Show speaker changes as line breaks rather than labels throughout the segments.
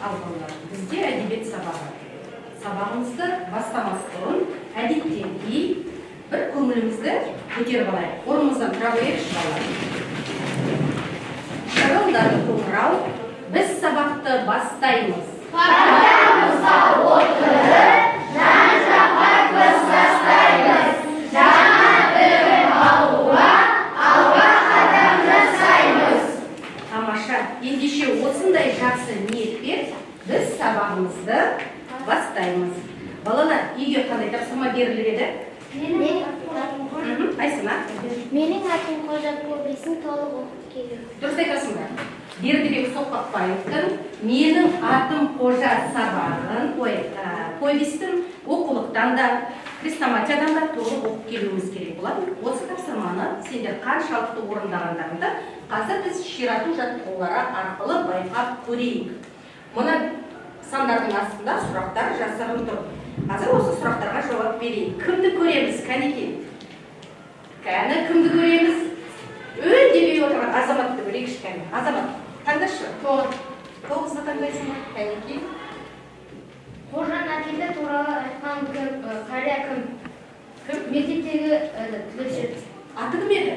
Ал балалар, бізде әдебиет сабағы. Сабағымызды бастамас бұрын әдеттен кейін бір көңілімізді көтеріп алайық. Орнымыздан тұра қояйықшы балалар. Шырылдады қоңырау, біз сабақты бастаймыз.
Партамызға отырып, жан-жаққа көз тастаймыз. Жаңа білім алуға алға қадам жасаймыз.
Тамаша, ендеше осындай жақсы ниетпен біз сабағымызды бастаймыз. Балалар, үйге қандай тапсырма беріліп еді? Айсына?
Менің атым Қожа повесін толық оқып келу.
Дұрыс айтасың ба? Бердібек Соқпақбаевтың «Менің атым Қожа» сабағын, повестің оқулықтан да, хрестоматиядан да толық оқып келуіміз керек болады. Осы тапсырманы сендер қаншалықты орындағандарыңды қазір біз ширату жаттығулары арқылы байқап көрейік. Мұны сандардың астында сұрақтар жасырын тұр. Қазір осы сұрақтарға жауап берейік. Кімді көреміз, кәнеке? Кәні кімді көреміз? Өндемей отырған азаматты көрейікші, кәне. Азамат, таңдашы. Тоғызды таңдайсың ба, кәнеке?
Қожа Нәкелді туралы айтқан қария кім? Мектептегі түлекші.
Аты кім еді?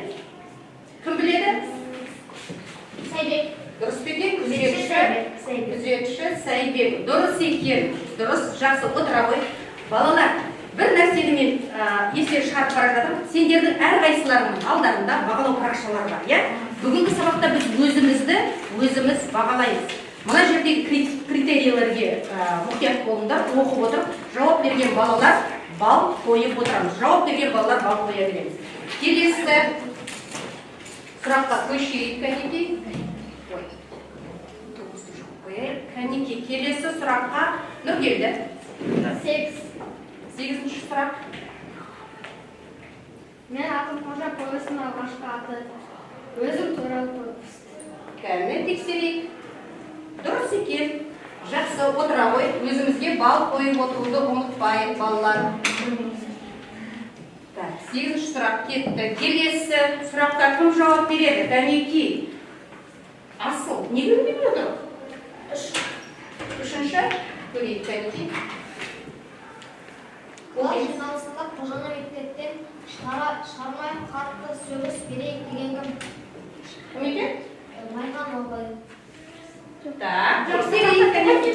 Кім біледі?
Сайбек.
Дұрыс па екен? Күзетші Сайбек. Дұрыс екен. Дұрыс, жақсы, отыра ғой. Балалар, бір нәрсені мен есте шығарып бара жатырмын. Сендердің әрқайсыларының алдарында бағалау парақшалары бар, иә? Бүгінгі сабақта біз өзіміз бағалаймыз. Мына жердегі критерийлерге мұқият болыңдар, оқып отырып, жауап берген балалар бал қойып отырамыз. Жауап берген балалар бал қоя береміз. Келесі сұраққа көшейік, кәнеке. Кәнеке, келесі сұраққа Нұргелді. 8-ші сұрақ.
Мен атым Қожа повесінің алғашқы аты өзім туралы повест.
Кәне тексерейік. Дұрыс екен. Жақсы, отыра ғой. Өзімізге бал қойып отыруды ұмытпайық, балалар. 8-ші сұрақ кетті. Келесі сұраққа кім жауап береді? Кәнеке. Асыл, не көрмей отыр? 3-ші көрейік, кәнеке.
Ол жиналысында Қожаны мектептен шығармай қатты сөгіс берейік деген кім?
Кім екен?
Майқан Малбай.
Так, тексерейік, кәнеке.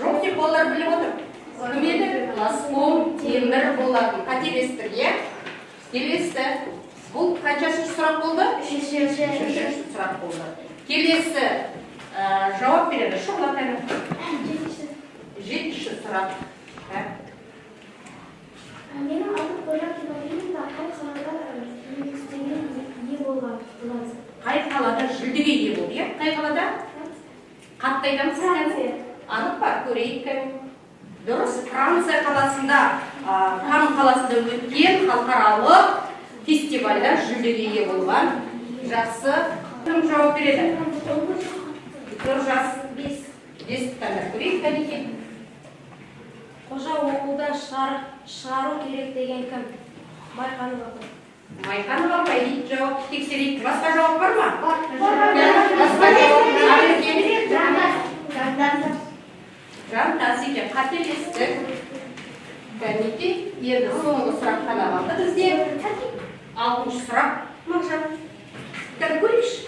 Жоқ деп балалар біліп отыр. Кім еді? Ласком Темір болатын. Қателестік, е? Келесі. Бұл қаншашы сұрақ болды? 3-ші сұрақ болды. Келесі жауап береді. Шұғыла қайры. 7-ші сұрақ.
Менің атым Қожа кинофильмінде қай қалада жүлдеге ие болған?
Қай қалада жүлдеге ие болды, е? Қай қалада? Қатты айтамыз. Анық па? Көрейік. Дұрыс, Франция қаласында, Кан қаласында өткен халықаралық фестивальда жүлдеге ие болған. Жақсы. Кім жауап береді? Жас 5 таңдап көрейік, кәнеке.
Қожа оқуда шығару керек деген кім? Майқанова.
Майқанова ма? Жауап тексерейік. Басқа жауап бар ма?
Басқа
жауап. Жантас екен. Қателестік. Кәнеке, енді соңғы сұрақ қана қалды бізде. 6-ші сұрақ. Мағжан. Кәне көрейікші.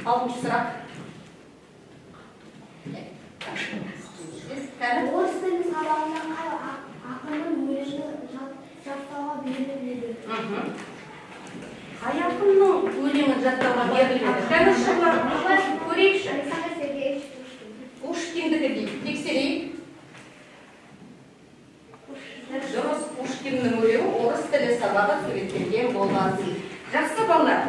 6-ші сұрақ.
Орыс тілі сабағында қай ақынның өлеңі жаттауға беріледі?
Қай ақынның өлеңін жаттауға беріледі? Кәне шұғылар көрейікші. Пушкиндікі дейді. Тексерейік. Дұрыс, Пушкиннің өлеңі орыс тілі сабағы суреттелген болған. Жақсы балалар.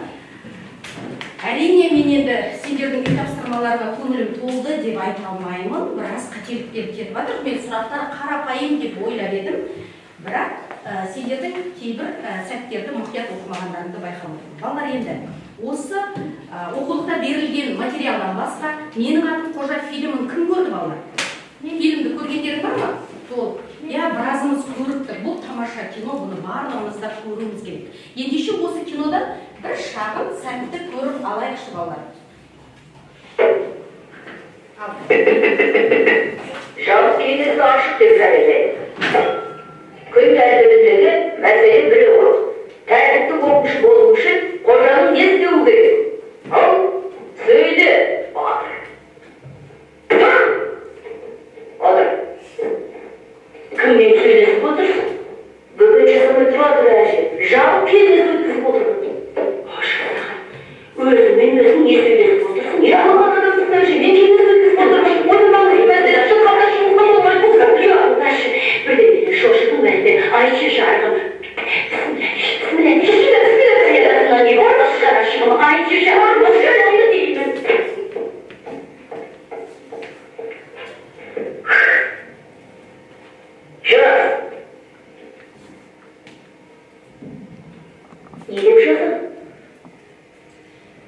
Әрине, мен енді сендердің тапсырмаларына көңілім толды деп айта алмаймын. Біраз қателіктер кетіп жатыр. Мен сұрақтар қарапайым деп ойлап едім. Бірақ сендердің кейбір сәттерді мұқият оқымағандарыңды байқамадым. Балалар, енді осы оқулықта берілген материалдан басқа «Менің атым Қожа» фильмін кім көрді, балалар? Фильмді көргендерің бар ма? Толық. Я біразымыз көріпті. Бұл тамаша кино, бұны барлығымыз да көруіміз керек. Ендеше осы кинодан бір шағын сәтті көріп алайықшы, балалар. Ал
Жауап кеңесі ашық деп жариялайды. Күн тәртібіндегі мәселе біреу ғой. Тәртіпті оқушы болу үшін қожаның не істеуі керек? Ал, сөйле, батыр. Отыр. Кіммен сөйлесіп отырсың? Бүгін жасамай тұрады әже. Жауап кеңесі өткізіп отырмын. Өзіңмен өзің не сөйлесіп отырсың? Не қылған адамсың әже? Мен кеңесі өткізіп отырмын. Оның маңызы мәселе шыққанда шығуға болмайды. Бірден шошының мәлде айшы жарғым. Не болды шарашығым айшы жарғым. Шарашығы деймін. Жас. Не деп жатыр?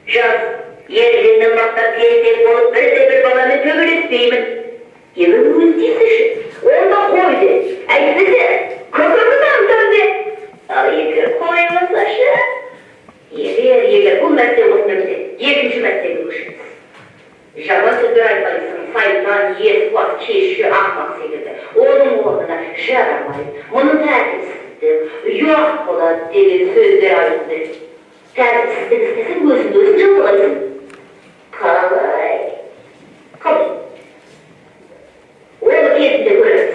Жас. Ерлігінен бастап тезек болып бірде-бір баламен төбелеспеймін. Енді өз дейсіші. Онда қойды. Әйтпесе, көкірді дамдырды. Ал егер қоймасашы, егер бұл мәселе осында бітеді, екінші мәселеге көшеміз. Жаман сөздер айтпайсың, сайтан, есуат, кешкі, ақмақ секілді. Оның орнына жарамайды, мұны тәртіпсіздік, ұят болады деген сөздер айтылды. Тәртіпсіздік істесің, өзін жалғайсың. Қалай? Қалай? Оны кезінде көреміз.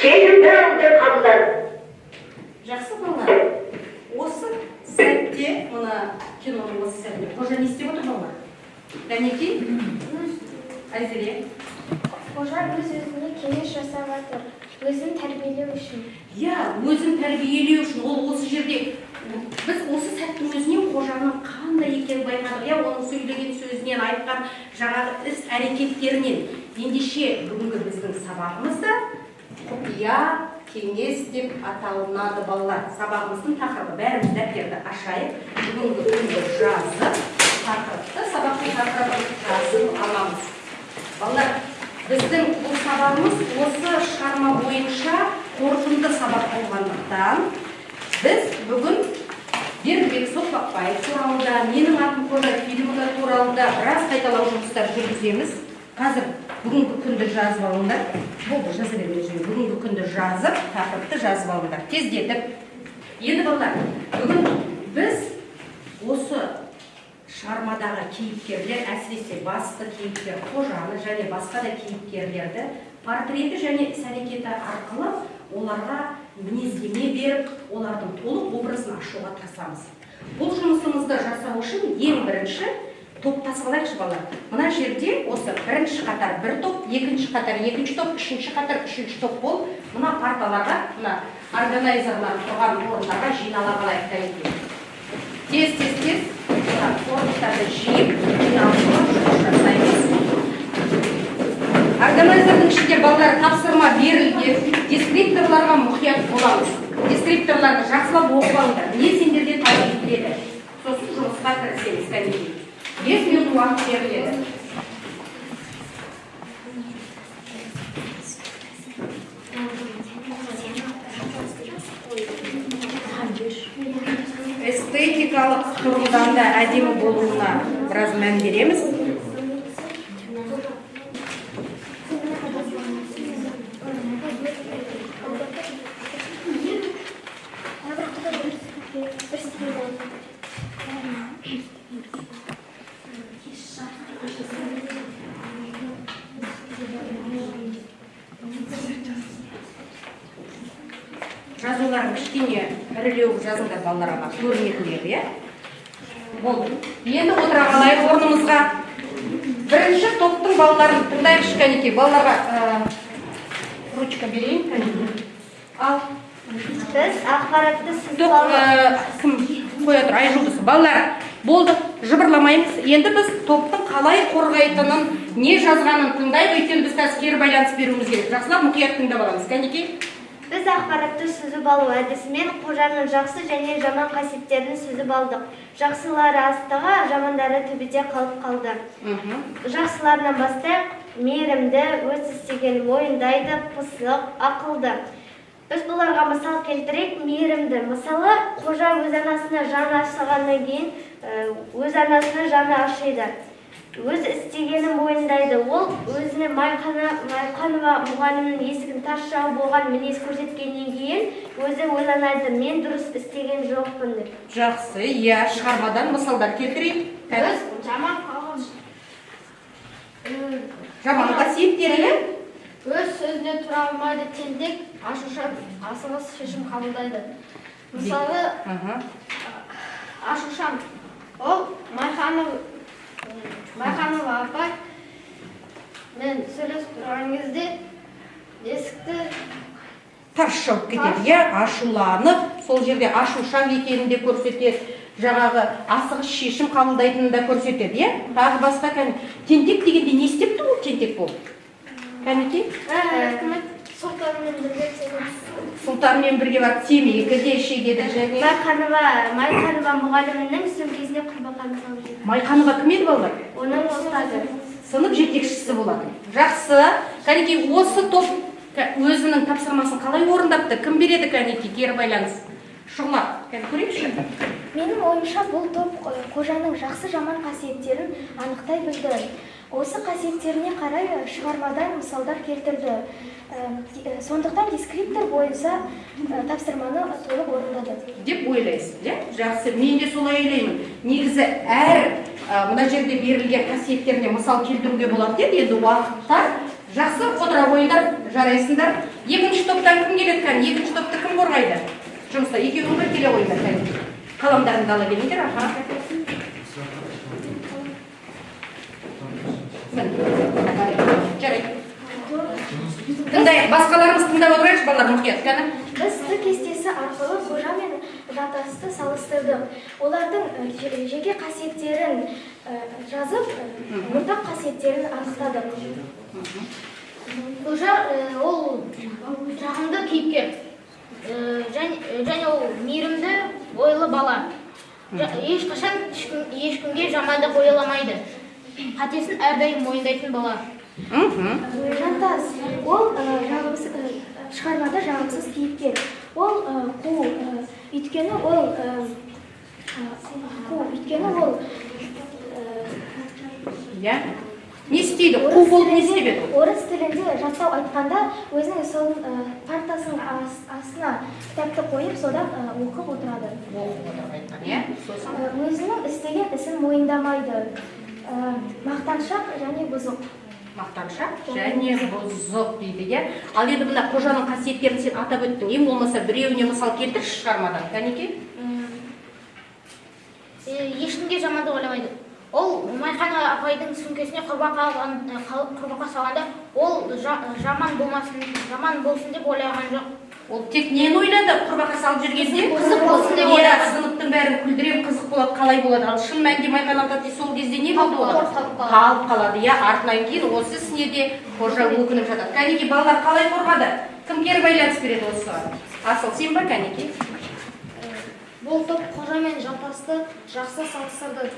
Шешім бәрінде қабылдады.
Жақсы балалар. Осы сәтте, мына киноның осы сәтте, қожа не істеп отыр балалар? Дәнекей? Айзере?
Қожа өз-өзіне кеңес жасап жатыр. Өзін тәрбиелеу үшін.
Иә, өзін тәрбиелеу үшін. Ол осы жерде біз осы сәттің өзінен қожаның қандай екенін байқадық. Иә, оның сөйлеген сөзінен, айтқан жаңағы іс-әрекеттерінен. Ендеше бүгінгі біздің сабағымызда құпия кеңес деп аталынады балалар. Сабағымыздың тақырыбы бәріміз дәптерді ашайық. Бүгінгі күнді жазып, тақырыпты сабақтың тақырыбын жазып аламыз. Балалар, біздің бұл сабағымыз осы шығарма бойынша қорытынды сабақ болғандықтан біз бүгін Бердібек Соқпақбаев туралы да, менің атым қожа фильмі туралы да біраз қайталау жұмыстар жүргіземіз. Қазір бүгінгі күнді жазып алыңдар. Болды, жаза бермей жүрген. Бүгінгі күнді жазып, тақырыпты жазып алыңдар. Тездетіп. Енді балалар, бүгін біз осы шығармадағы кейіпкерлер, әсіресе басты кейіпкер қожаны және басқа да кейіпкерлерді портреті және іс-әрекеті арқылы оларға мінездеме беріп, олардың толық образын ашуға тырысамыз. Бұл жұмысымызды жасау үшін ең бірінші топтасып алайықшы балалар. Мына жерде осы бірінші қатар бір топ, екінші қатар екінші топ, үшінші қатар үшінші топ болып, мына парталарға, мына органайзерлар тұрған орындарға жинала қалайық дәйекте. Тез орындықтарды жиып, жиналысына жұмыс жасаймыз. Органайзердің ішінде балалар тапсырма берілген, дескрипторларға мұқият боламыз. Дескрипторларды жақсылап оқып алыңдар. Не сендерден талап етіледі? Сосын жұмысқа кірісеміз кәдімгі. 5 минут уақыт беріледі. Эстетикалық тұрғыдан да әдемі болуына біраз мән береміз. Жазуларын кішкене ірілеу жазыңдар балаларға көрінетіндер, иә? Болды. Енді отыра қалайық орнымызға. Бірінші топтың балаларын тыңдайықшы кәнекей. Балаларға ручка берейін кәнекей. Ал.
Біз ақпаратты сіз
Кім қоя тұр? Айжұлдыз. Балалар, болды. Жыбырламаймыз. Енді біз топтың қалай қорғайтынын, не жазғанын тыңдайық. Өйткені біз қазір кері байланыс беруіміз керек. Жақсылап мұқият тыңдап аламыз. Кәнекей.
Біз ақпаратты сүзіп алу әдісімен қожаның жақсы және жаман қасиеттерін сүзіп алдық. Жақсылары астығы, жамандары төбеде қалып қалды. Жақсыларынан бастайық, мейірімді, өз істеген мойындайды, пысық, ақылды. Біз бұларға мысал келтірейік, мейірімді. Мысалы, қожа өз анасына жаны ашығаннан кейін, өз анасына жаны ашиды. өз істегенін мойындайды. Ол өзіне Майқанова мұғалімнің есігін тас жауып болған мінез көрсеткеннен кейін өзі ойланады, мен дұрыс істеген жоқпын деп.
Жақсы, иә, шығармадан мысалдар келтірейік. Жаман қасиеттері
өз сөзіне тұра алмайды, тентек, ашушаң, асығыс шешім қабылдайды. Мысалы, ашушаң, ол Майқанова апай мен сөйлесіп тұрған кезде есікті
тарс жауып кетеді, иә, ашуланып, сол жерде ашушаң екенін де көрсетеді, жаңағы асығыс шешім қабылдайтынын да көрсетеді, иә? Тағы басқа тентек дегенде не істепті ол тентек болып? Кәнекей? Сұлтанмен бірге барып темекі де шегеді және
Майқанова мұғалімінің сөмкесіне құрбақаны салып жіберді.
Майқанова кім еді балалар?
Оның ұстазы.
Сынып жетекшісі болады. Жақсы. Кәнекей, осы топ өзінің тапсырмасын қалай орындапты? Кім береді кәнекей? Кері байланыс. Шұғла, көрейікші?
Менің ойымша бұл топ қожаның жақсы жаман қасиеттерін анықтай білді. Осы қасиеттеріне қарай шығармадан мысалдар келтірді. Сондықтан дескриптор бойынша тапсырманы толық орындады.
Деп ойлайсыз, иә? Жақсы, мен де солай ойлаймын. Негізі әр мына жерде берілген қасиеттеріне мысал келтіруге болады деді. Енді уақыттар жақсы қодыра қойыңдар, жарайсыңдар. Екінші топтан кім келеді кән? Екінші топты кім қорғайды? Жұмыста екеуің бір келе қойыңдар кән. Қаламдарыңды ала келіңдер, аха. Жарайды. Тыңдайық, басқаларымыз тыңдап отырайықшы, балалар мұқият, кәні?
Біз Т кестесі арқылы қожа мен жатасты салыстырдық. Олардың жеке қасиеттерін жазып, ортақ қасиеттерін анықтадық.
қожа ол жағымды кейіпкер. Және ол мейірімді, ойлы бала. Ешқашан ешкімге жамандық ойламайды. Қатесін әрдайым мойындайтын бала.
Жантас, ол шығармада жағымсыз кейіпкер. Ол қу, өйткені ол
Иә? Не істейді? Қу болып не істебеді?
орыс тілінде жаттау айтқанда өзінің сол партасының астына кітапты қойып, содан оқып отырады. Өзінің істеген ісін мойындамайды. Мақтаншақ және бұзық.
Мақтаншақ және бұзық дейді, иә? Ал енді мына қожаның қасиеттерін сен атап өттің, ең болмаса біреуіне мысал келтірші шығармадан, кәнекей?
Ешкімге жамандық ойламайды. Ол Майқанова апайдың сөмкесіне құрбақа салғанда, ол жаман болсын деп ойлаған жоқ.
Ол тек нені ойлады құрбақа салып жүргенде?
Қызық болсын деп ойлады.
Сыныптың бәрін күлдірем, қызық болады, қалай болады? Ал шын мәнінде Майқанова сол кезде не болды оған? Қалып қалады, иә, артынан кейін осы ісіне де қожа өкініп жатады. Кәнекей, балалар қалай қорғады? Кім кері байланыс береді осыған? Асыл, сен ба, кәнекей?
Бұл топ қожа мен жантасты жақсы салыстырды.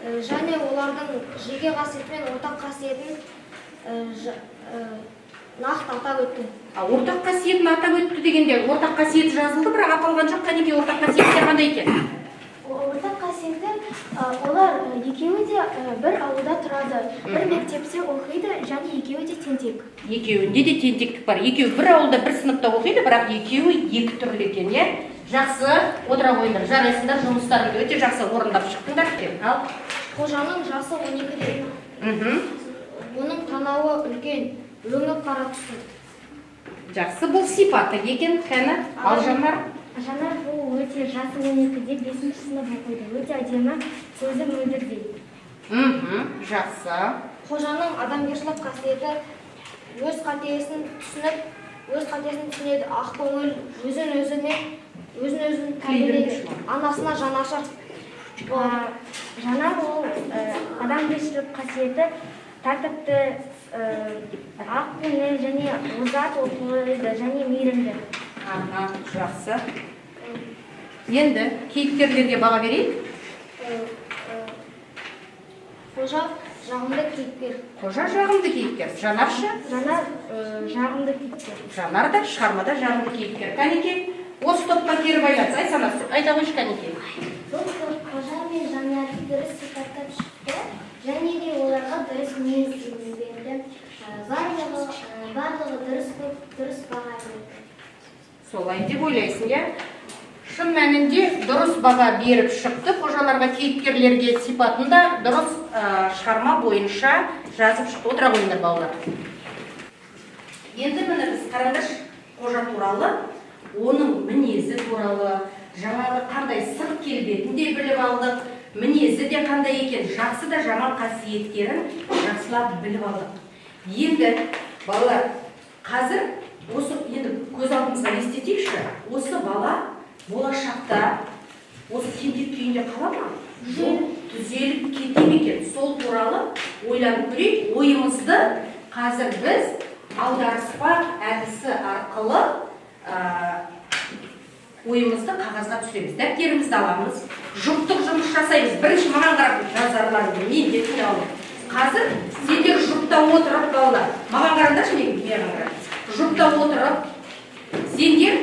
Және олардың жеке қасиеті мен ортақ қасиетін нақты атап өтті.
Ортақ қасиетін атап өтті дегенде, ортақ қасиеті жазылды, бірақ аталған жоқ, кәнекей, ортақ қасиеттер қандай екен?
Ортақ қасиеті, олар екеуі де бір ауылда тұрады, бір мектепте оқиды, және екеуі де тентек.
Екеуінде де тентектік бар. Екеуі бір ауылда бір сыныпта оқиды, бірақ екеуі екі түрлі екен, иә? Жақсы, отыра қойыңдар, жарайсыңдар, жұмыстарыңды өте жақсы орындап шықтыңдар. Ал
Қожаның жасы 12-де. Оның танауы үлкен, өңі қара түсті.
Жақсы, бұл сипаты екен, кәні. Ал Жанар?
Жанар бұл өте жасы 12-де 5-ші сынып оқиды. Өте әдемі, сөзі мөлдірдей.
Жақсы.
Қожаның адамгершілік қасиеті өз қатесін түсінеді, ақкөңіл, өзін тәрбиелейді, анасына жанашыр.
Жанар ол адамгершілік қасиеті тәртіпті, ақкөңіл және озат оқиды және мейірімді.
Жақсы. Енді кейіпкерлерге баға берейік.
Қожа жағымды кейіпкер.
Қожа жағымды кейіпкер. Жанаршы?
Жанар жағымды кейіпкер.
Жанар да шығармада жағымды кейіпкер. Кәнекей, осы топқа кері байланыс. Айта қойшы, кәнекей.
Бұл топ қожа мен жанарды дұрыс сипаттап шықты, және де
мінезін берді. Барлығы дұрыс баға берді.
Солай деп ойлайсың, иә? Шын мәнінде дұрыс баға беріп шықты, қожаларға, кейіпкерлерге сипатында дұрыс шығарма бойынша жазып шықты. Отыра қойыңдар балалар. Енді міне біз қараңдар қожа туралы, оның мінезі туралы, жаңағы қандай сырт келбетін де біліп алдық, мінезі де қандай екен, жақсы да жаман қасиеттерін жақсылап біліп алдық. Енді балалар, қазір осы енді көз алдымызға елестетейікші, осы бала болашақта осы тентек күйінде қала ма? Жоқ, түзеліп кете ме екен? Сол туралы ойланып көрейік. Ойымызды қазір біз аударыспақ әдісі арқылы ойымызды қағазға түсіреміз. Дәптерімізді аламыз, жұптық жұмыс жасаймыз. Бірінші маған қарап жазарларыңды, мен де түсіне алдым. Қазір сендер жұпта отырып балалар, маған қараңдаршы, мен қарап. Жұпта отырып, сендер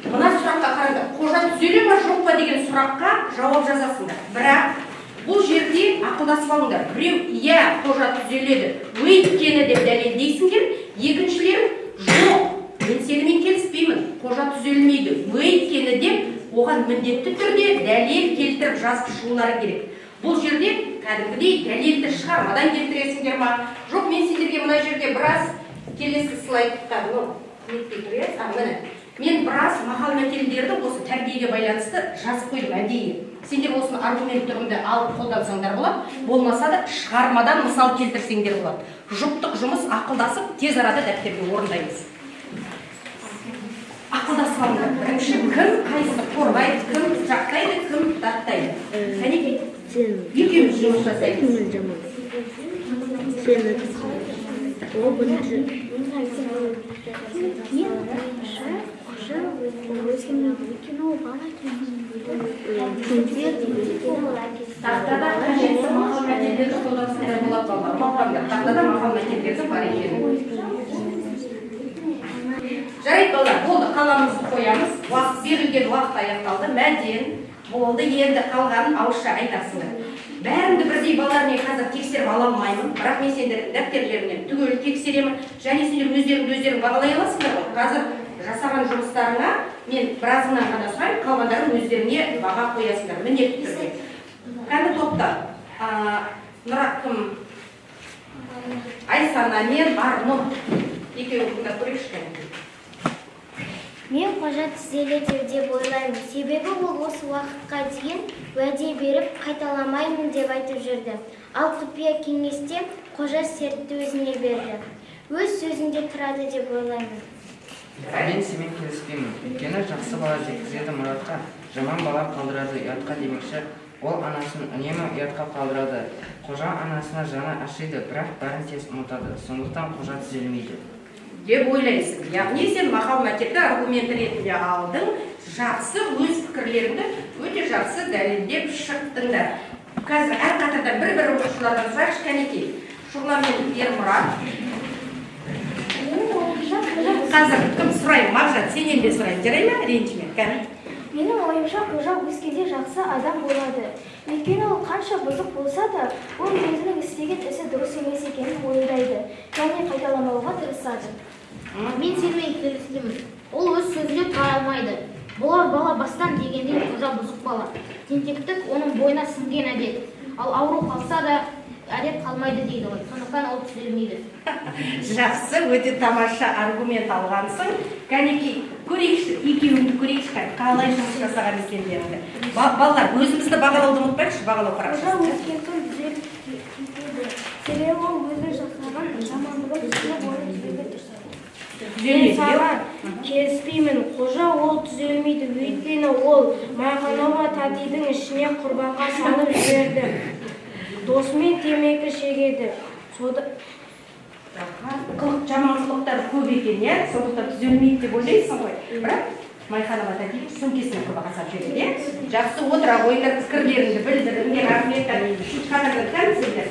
мына сұраққа қараңдар. Қожа түзеле ме жоқ па деген сұраққа жауап жазасыңдар. Бірақ бұл жерде ақылдасып алыңдар. Біреу иә, қожа түзеледі, өйткені деп дәлелдейсіңдер. Екіншілер жоқ, мен сенімен келіспеймін, қожа түзелмейді, өйткені деп оған міндетті түрде дәлел келтіріп жазып шығулары керек. Бұл жерде кәдімгідей дәлелді шығармадан келтіресіңдер ма? Жоқ, мен сендерге мына жерде біраз келесі слайдта, мен біраз мақал мәтелдерді осы тәрбиеге байланысты жазып қойдым әдейі. Сендер осыны аргумент түрінде алып қолдансаңдар болады, болмаса да шығармадан мысал келтірсеңдер болады. Жұптық жұмыс ақылдасып, тез арада дәптерге орындаймыз. Ақылдасып алыңдар. Бірінші кім қайсыны қорғайды, кім жақтайды, кім даттайды. Кәнеке, екеуміз жұмыс жасаймыз. Тақтада қажетті мақал мәтелдерді қолдансаңдар болады балалар. Тақтада мақал мәтелдерді бар екенін. Жарайды балалар, болды, қаламызды қоямыз. Уақыт берілген уақыт аяқталды. Мәден болды, енді қалғанын ауызша айтасыңдар. Бәріңді бірдей балалар мен қазір тексеріп ала алмаймын, бірақ мен сендердің дәптертеріңнен түгел тексеремін, және сендер өздерің бағалай аласыңдар ғой. Қазір жасаған жұмыстарыңа мен біразыңнан ғана сұрайын, қалғандарын өздеріңе баға қоясыңдар, міндетті түрде. Кәні топта Нұрақым, Айсана мен Армұн екеуін тыңдап көрейікші.
Мен қожа түзеледі деп ойлаймын. Себебі ол осы уақытқа дейін уәде беріп қайталамаймын деп айтып жүрді. Ал құпия кеңесте қожа сертті өзіне берді. Өз сөзінде тұрады деп ойлаймын.
Мен сенімен келіспеймін. Өйткені жақсы бала жеткізеді мұратқа, жаман бала қалдырады ұятқа демекші. Ол анасын үнемі ұятқа қалдырады. Қожа анасына жаны ашиды, бірақ бәрін тез ұмытады. Сондықтан қожа түзелмейді
деп ойлайсың. Яғни сен мақал мәтелді аргумент ретінде алдың, жақсы өз пікірлеріңді өте жақсы дәлелдеп шықтыңдар. Қазір әр қатардан бір оқушылардан сұрайықшы, кәнекей. Шұғла мен Ермұрат. Қазір кім сұрайын? Мағжан, сенен де сұрайын. Жарай ма? Ренжіме. Кәне?
Менің ойымша қожа өскенде жақсы адам болады. Өйткені ол қанша бұзық болса да, ол өзінің істеген ісі дұрыс емес екенін мойындайды, және қайталамауға тырысады.
Мен сенімен келісемін. Ол өз сөзінде тұра алмайды. Бұлар бала бастан дегенде қожа бұзық бала. Тентектік оның бойына сіңген әдет. Ал ауру қалса да әдет қалмайды дейді ғой. Сондықтан ол түзелмейді.
Жақсы, өте тамаша аргумент алғансың. Кәнекей, көрейікші, екеуіңді көрейікші, қалай жұмыс жасаған екендеріңді. Балалар, өзімізді бағалауды ұмытпайықшы, бағалау
Қожа
қарақшысы.
өскен соң түзеліп кетеді. Себебі ол өзі жасаған жамандығы түсініп оны түзеуге тырысады.
Түзелмейді,
саған келіспеймін. Қожа ол түзелмейді, өйткені ол майханаға татидың ішіне құрбақа салып жіберді. Досымен темекі шегеді.
Жаманқылықтар көп екен, иә? Сондықтан түзелмейді деп ойлайсың ғой. Бірақ майханаға татидың сөмкесіне құрбақа салып жібереді. Жақсы, отыра қойыңдар, пікірлеріңді білдіріңдер, рахметтер. Қатардан кәмсіңдер.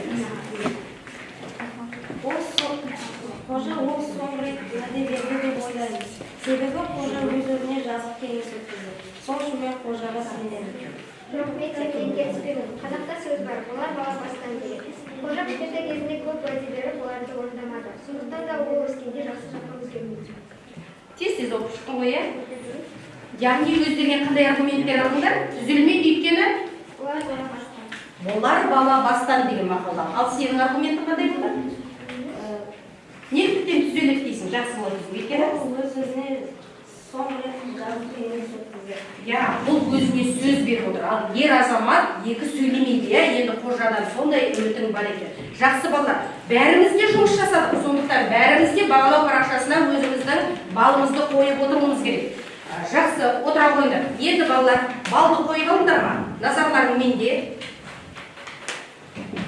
Қожа ол соңғы рет уәде берді деп ойлаймын. Себебі қожа өз-өзіне жазық кеңес өткізді. Сол үшін мен қожаға сенемін.
Жоқ, мен сенімен келіспеймін. Қазақта сөз бар, олар бала бастан деген. Қожа кішкентай кезінде көп уәде болмайды. Сондықтан да ол өскенде жақсы жаққа өзгермейді.
Тез оқып шықтың ғой, иә? Яғни өздеріңе қандай аргументтер алдыңдар? Түзелмейді өйткені олар бала бастан деген мақалда. Ал сенің аргументің қандай болды? Неліктен түзеледі дейсің, жақсы болады дейсің, өйткені?
Өз-өзіне соңғы рет жазып кеңес өткізді.
Я, бұл өзіне сөз беріп отыр. Ал ер азамат екі сөйлемейді, я, енді қожадан сондай үмітің бар екен. Жақсы балалар, бәріміз де жұмыс жасадық, сондықтан бәріміз де бағалау парақшасына өзіміздің балымызды қойып отыруымыз керек. Жақсы, отыра қойыңдар. Енді балалар, балды қойып алыңдар ма? Назарларың менде.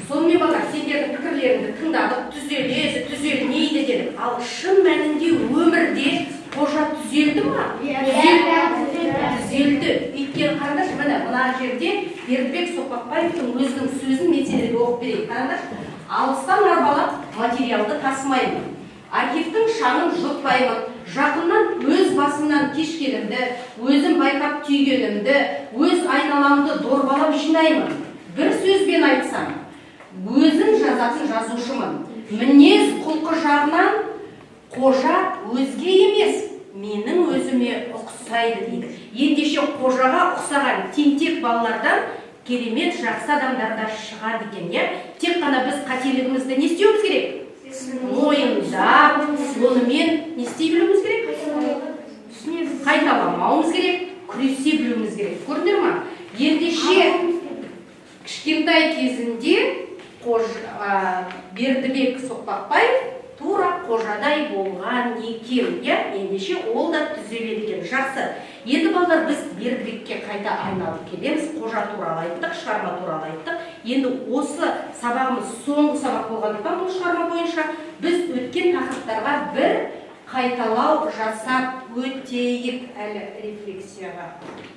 Сонымен балалар, сендердің пікірлеріңді тыңдадық, түзеледі, түзелмейді дедік. Ал шын мәнінде өмірде қожа түзелді ма? Түзелді. Өйткені қараңдаршы, мына жерде Бердібек Соқпақбаевтың өзінің сөзін мен сендерге оқып берейін. Қараңдаршы, алыстан арбалап материалды тасымаймын. Архивтің шаңын жұтпаймын. Жақыннан өз басымнан кешкенімді, өзім байқап түйгенімді, өз айналамды дорбалап жинаймын. Бір сөзбен айтсам, өзім жазатын жазушымын. Мінез құлқы жағынан қожа өзге емес, менің өзіме ұқсайды дейді. Ендеше қожаға ұқсаған тентек балалардан керемет жақсы адамдарда шығады екен, иә? Тек қана біз қателігімізді не істеуіміз керек? Мойындап, сонымен не істей білуіміз керек? Қайталамауымыз керек, күресе білуіміз керек. Көрдіңдер ма? Ендеше кішкентай кезінде Бердібек Соқпақбаев тура қожадай болған екен, иә? Ендеше ол да түзеледі екен. Жақсы. Енді балалар, біз Бердібекке қайта айналып келеміз. Қожа туралы айттық, шығарма туралы айттық. Енді осы сабағымыз соңғы сабақ болғандықтан бұл шығарма бойынша біз өткен тақырыптарға бір қайталау жасап өтейік, әлі рефлексияға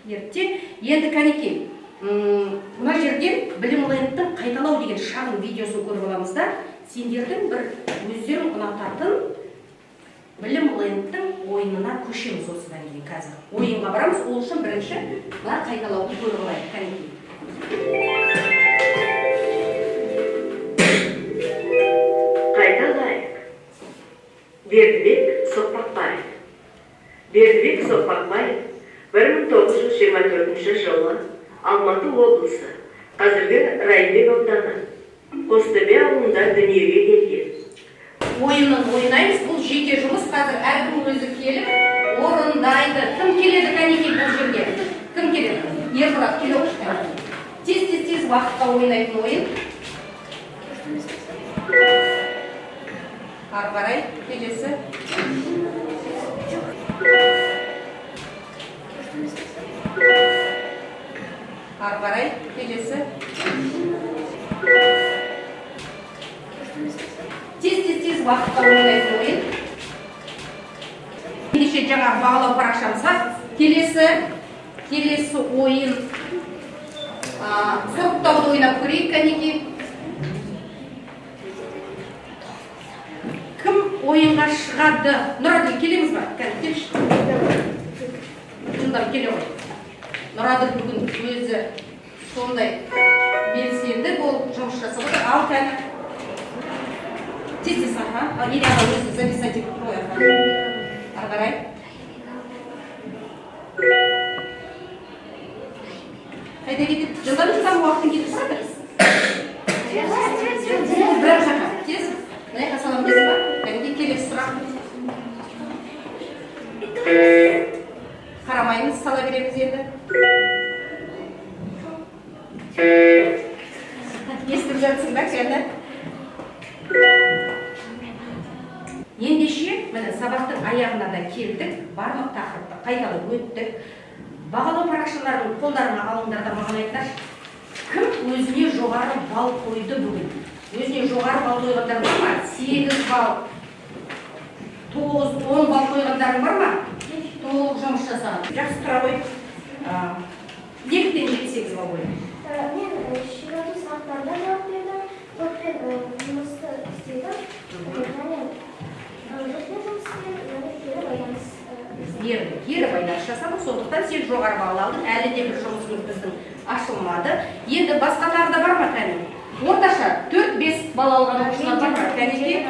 ерте. Енді кәнекей, мына жерден Білімлендтің қайталау деген шағын видеосын көріп аламыз да, сендердің бір өздерің ұнататын Білімлендтің ойынына көшеміз осыдан кейін қазір. Ойынға барамыз, ол үшін бірінші мына қайталауды көріп алайық, кәнекей.
Қайталайық. Бердібек Соқпақбаев. Бердібек Соқпақбаев 1924 жылы Алматы облысы, қазіргі Райымбек ауданы, Қостөбе ауылында дүниеге келген.
Ойынын ойнаймыз, бұл жеке жұмыс, қазір әркім өзі келіп орындайды. Кім келеді кәнекей бұл жерге? Кім келеді? Ерболат, келе оқыштай. Тез уақытта ойнайтын ойын. Ары қарай, келесі. Ары қарай, келесі. Тез уақытта ойнайтын ойын. Ендеше жаңағы бағалау парақшамызға келесі ойын сұрыптауды ойнап көрейік, кәнекей. Кім ойынға шығады? Нұраділ, келеміз ба? Келші. Жындап келе ғой. Нұраділ бүгін өзі сондай белсенді болып жұмыс жасап отыр. Ал кәні. Тез аға. Ал ене аға өзі записать етіп қой аға. Ары қарай. Қайда кетеді? Жылдан уақытын кетіп тұрады. Бірақ жаққа. Тез. Мына салам кезі ба? Кәнеге келесі сұрақ. Қарамаймыз, сала береміз енді. Естіп жатсың ба, кәні? Ендеше, міне сабақтың аяғына да келдік, барлық тақырыпты қайталап өттік. Бағалау парақшалардың қолдарына алыңдар да маған айтыңдаршы. Кім өзіне жоғары бал қойды бүгін? Өзіне жоғары бал қойғандар бар ма? 8 бал, 9, 10 бал қойғандарың бар ма? Толық жұмыс жасаған. Жақсы тұра ғой. Неліктен 7-8 бал қойдың?
Мен ширату сағаттарда жауап бердім, жұртпен жұмысты істедім, жұртпен жұмыс істедім, кері байланыс
Кері байланыс жасадың, сондықтан сен жоғары баға алдың, әлі де бір жұмысымыз біздің ашылмады. Енді басқа тағы да бар ма кәне? Орташа 4 5 бал алған оқушылар бар ма? Кәнеке?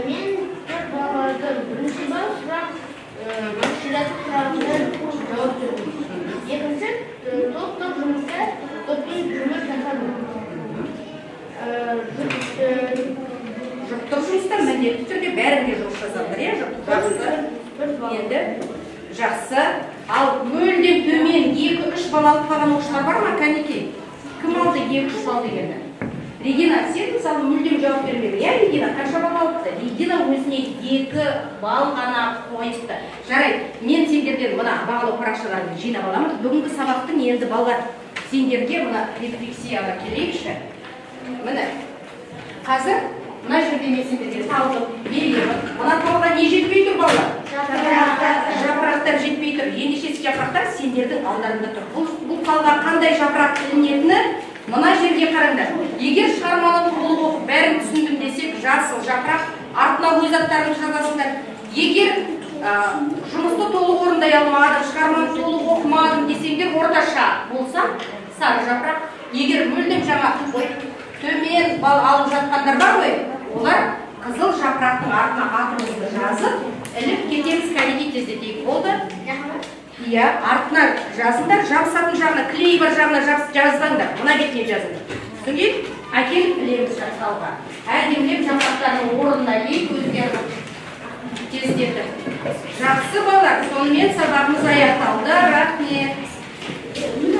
Мен бір балалардың бірінші бал сұрақ машинасы сұрағына жауап бердім. Екінші топтық жұмыста топпен жұмыс жасадым.
Жұптық жұмыстар міндетті түрде бәріне жұмыс жасалды, иә? Жақсы. Енді жақсы. Ал мүлдем төмен 2-3 бал алып қалған оқушылар бар ма, Кәнеке? Кім алды 2-3 бал дегенді? Регина, сен мысалы мүлдем жауап бермедің, иә, Регина? Қанша бал алыпты? Регина өзіне 2 бал ғана қойыпты. Жарайды, мен сендерден мына бағалау парақшаларын жинап аламын. Бүгінгі сабақтың енді балалар сендерге мына рефлексияға келейікші. Міне, қазір мына жерде мен сендерге салдым, беремін. Мына талға не жетпей тұр балалар? Жапырақтар жетпей тұр. Ендеше жапырақтар сендердің алдарында тұр. Бұл талға қандай жапырақ ілінетіні мына жерге қараңдар. Егер шығарманы толық оқып бәрін түсіндім десек, жасыл жапырақ, артына өз аттарыңды жазасыңдар. Егер жұмысты толық орындай алмадым, шығарманы толық оқымадым десеңдер, орташа болса, сары жапырақ. Егер мүлдем жаңа төмен бал алып жатқандар бар ғой, олар қызыл жапырақтың артына атымызды жазып, іліп кетеміз, Кәнеке тездетейік. Болды? Иә, артына жазыңдар, жабысатын жағына, клей бар жағына жазсаңдар, мына бетіне жазыңдар. Түсінген? Әкеліп білеміз жасауға. Әдемілеп жапырақтардың орнына өздерін тездетіп. Жақсы балалар, сонымен сабағымыз аяқталды. Рахмет.